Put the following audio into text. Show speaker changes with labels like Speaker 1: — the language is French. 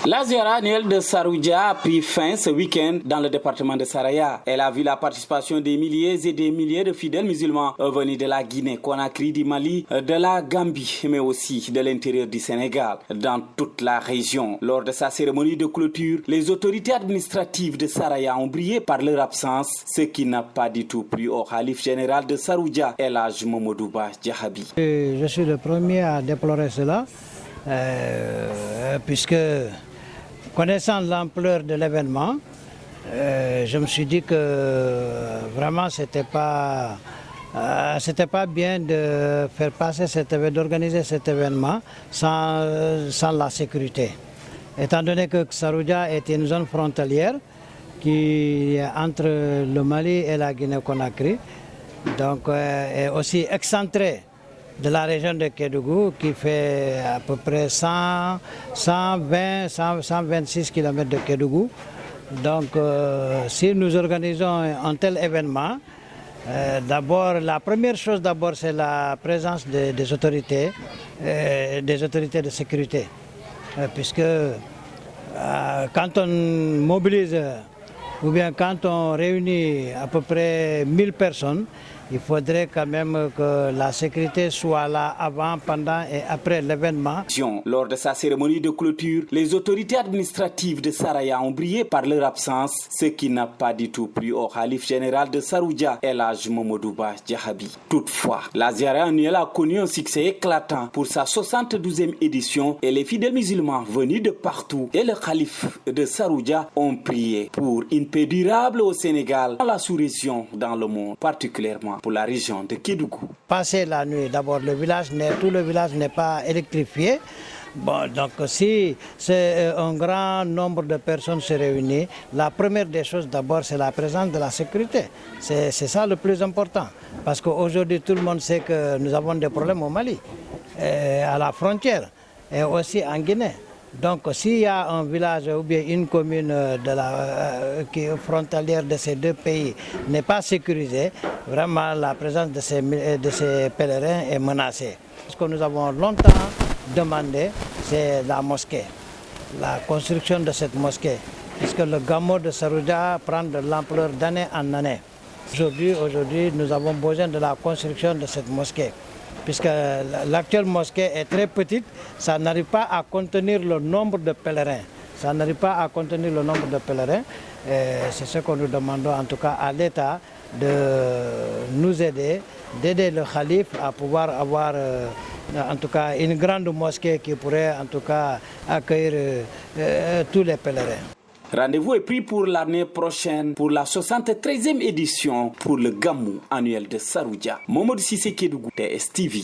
Speaker 1: La ziara annuelle de Saroudia a pris fin ce week-end dans le département de Saraya. Elle a vu la participation des milliers et des milliers de fidèles musulmans venus de la Guinée, Conakry, du Mali, de la Gambie, mais aussi de l'intérieur du Sénégal, dans toute la région. Lors de sa cérémonie de clôture, les autorités administratives de Saraya ont brillé par leur absence, ce qui n'a pas du tout plu au khalife général de Saroudia, El Hadj Mamadouba Diahabi.
Speaker 2: Je suis le premier à déplorer cela, puisque connaissant l'ampleur de l'événement, je me suis dit que vraiment c'était pas bien de faire passer d'organiser cet événement sans la sécurité. Étant donné que Saroudia est une zone frontalière qui est entre le Mali et la Guinée-Conakry, donc est aussi excentrée de la région de Kédougou qui fait à peu près 126 km de Kédougou. Donc si nous organisons un tel événement, la première chose c'est la présence des autorités de sécurité. Puisque quand on mobilise ou bien quand on réunit à peu près 1000 personnes, il faudrait quand même que la sécurité soit là avant, pendant et après l'événement.
Speaker 1: Lors de sa cérémonie de clôture, les autorités administratives de Saraya ont brillé par leur absence, ce qui n'a pas du tout plu au khalife général de Saroudia, El Hadj Mamadouba Diahabi. Toutefois, la ziara annuelle a connu un succès éclatant pour sa 72e édition et les fidèles musulmans venus de partout et le khalife de Saroudia ont prié pour une paix durable au Sénégal, dans la sous-région, dans le monde, particulièrement pour la région de Kédougou.
Speaker 2: Passer la nuit, d'abord tout le village n'est pas électrifié. Bon, donc si c'est un grand nombre de personnes se réunissent, la première des choses d'abord c'est la présence de la sécurité. C'est ça le plus important. Parce qu'aujourd'hui tout le monde sait que nous avons des problèmes au Mali, à la frontière et aussi en Guinée. Donc s'il y a un village ou bien une commune qui est frontalière de ces deux pays n'est pas sécurisée, vraiment la présence de ces pèlerins est menacée. Ce que nous avons longtemps demandé, c'est la mosquée, la construction de cette mosquée, puisque le Gamou de Saroudia prend de l'ampleur d'année en année. Aujourd'hui, nous avons besoin de la construction de cette mosquée, puisque l'actuelle mosquée est très petite, ça n'arrive pas à contenir le nombre de pèlerins. C'est ce que nous demandons en tout cas à l'État de nous aider, d'aider le khalife à pouvoir avoir en tout cas une grande mosquée qui pourrait en tout cas accueillir tous les pèlerins.
Speaker 1: Rendez-vous est pris pour l'année prochaine pour la 73e édition pour le Gamou annuel de Saroudia. Mamadou Cissé Kédougou, TS TV.